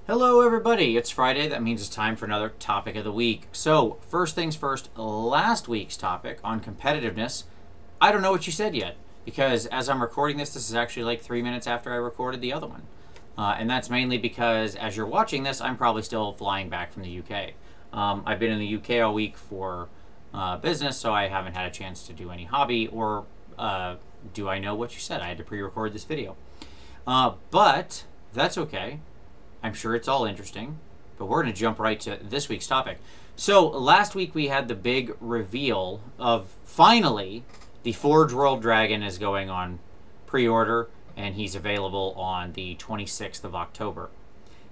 Hello everybody, it's Friday. That means it's time for another topic of the week. So, first things first, last week's topic on competitiveness, I don't know what you said yet, because as I'm recording this is actually like 3 minutes after I recorded the other one. And that's mainly because as you're watching this, I'm probably still flying back from the UK. I've been in the UK all week for business, so I haven't had a chance to do any hobby, or do I know what you said? I had to pre-record this video. But that's okay. I'm sure it's all interesting, but we're going to jump right to this week's topic. So last week we had the big reveal of finally the Khorne Dragon is going on pre-order, and he's available on the 26th of October.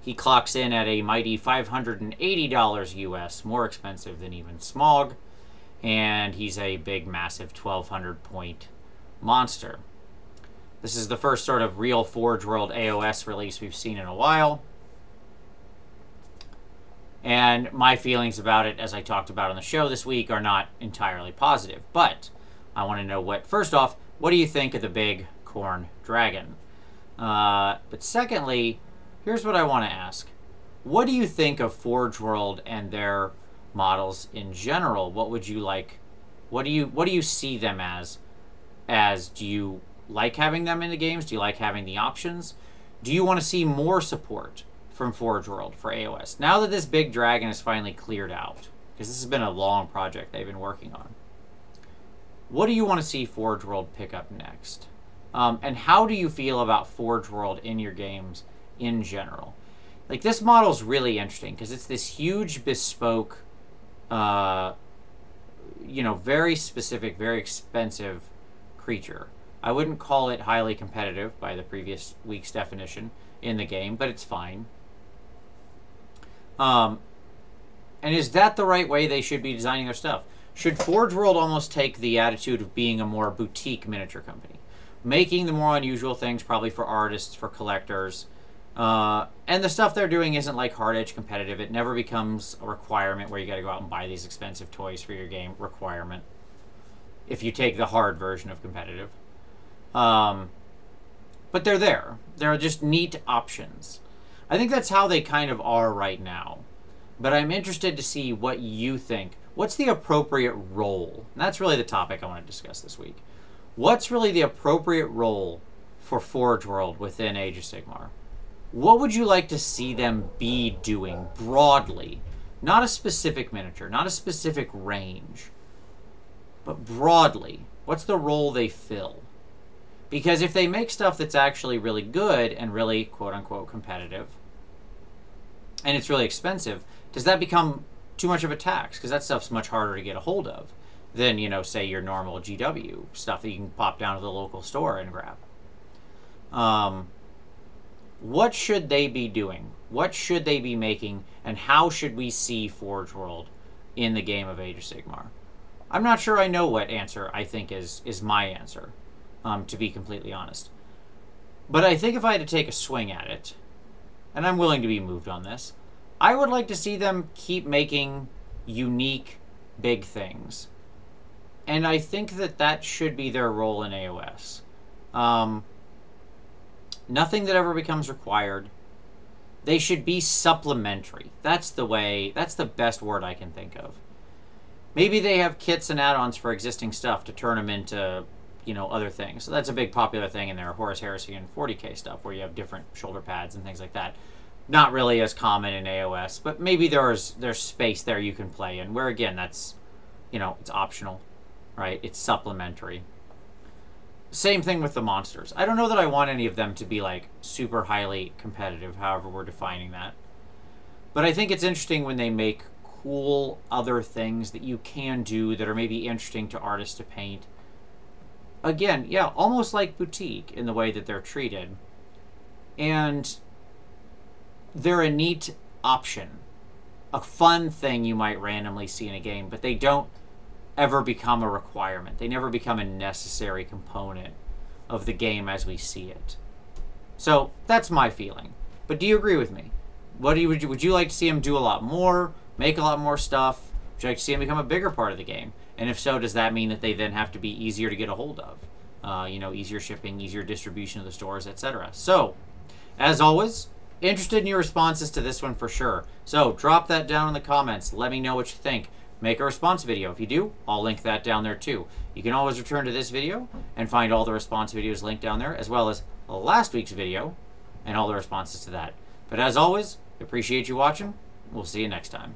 He clocks in at a mighty $580 US, more expensive than even Smog, and he's a big, massive 1,200 point monster. This is the first sort of real Forge World AOS release we've seen in a while. And my feelings about it, as I talked about on the show this week, are not entirely positive. But I want to know first off, what do you think of the big Khorne Dragon? But secondly, here's what I want to ask. What do you think of Forge World and their models in general? What would you like? What do you see them as? Do you like having them in the games? Do you like having the options? Do you want to see more support from Forge World for AOS now that this big dragon is finally cleared out? Because this has been a long project they've been working on. What do you want to see Forge World pick up next? And how do you feel about Forge World in your games in general? Like, this model is really interesting because it's this huge bespoke, very specific, very expensive creature. I wouldn't call it highly competitive by the previous week's definition in the game, but it's fine. And is that the right way they should be designing their stuff? Should Forge World almost take the attitude of being a more boutique miniature company? Making the more unusual things probably for artists, for collectors. And the stuff they're doing isn't like hard edge competitive. It never becomes a requirement where you got to go out and buy these expensive toys for your game requirement. If you take the hard version of competitive. But they're there. They're just neat options. I think that's how they kind of are right now. But I'm interested to see what you think. What's the appropriate role? And that's really the topic I want to discuss this week. What's really the appropriate role for Forge World within Age of Sigmar? What would you like to see them be doing broadly? Not a specific miniature, not a specific range, but broadly. What's the role they fill? Because if they make stuff that's actually really good and really, quote-unquote, competitive, and it's really expensive, does that become too much of a tax? Because that stuff's much harder to get a hold of than, say, your normal GW stuff that you can pop down to the local store and grab. What should they be doing? What should they be making? And how should we see Forge World in the game of Age of Sigmar? I'm not sure I know what answer I think is my answer. To be completely honest. But I think if I had to take a swing at it, and I'm willing to be moved on this, I would like to see them keep making unique, big things. And I think that should be their role in AOS. Nothing that ever becomes required. They should be supplementary. That's the best word I can think of. Maybe they have kits and add-ons for existing stuff to turn them into other things. So that's a big popular thing in their Horus Heresy and 40k stuff, where you have different shoulder pads and things like that. Not really as common in AOS, but maybe there's space there you can play in, where again, that's, it's optional, right? It's supplementary. Same thing with the monsters. I don't know that I want any of them to be like super highly competitive, however we're defining that. But I think it's interesting when they make cool other things that you can do that are maybe interesting to artists to paint. Again, yeah, almost like boutique in the way that they're treated. And they're a neat option. A fun thing you might randomly see in a game, but they don't ever become a requirement. They never become a necessary component of the game as we see it. So that's my feeling. But do you agree with me? Would you like to see them do a lot more, make a lot more stuff? Would you like to see them become a bigger part of the game? And if so, does that mean that they then have to be easier to get a hold of? Easier shipping, easier distribution of the stores, etc. So, as always, Interested in your responses to this one for sure. So drop that down in the comments. Let me know what you think. Make a response video. If you do, I'll link that down there too. You can always return to this video and find all the response videos linked down there, as well as last week's video and all the responses to that. But as always, appreciate you watching. We'll see you next time.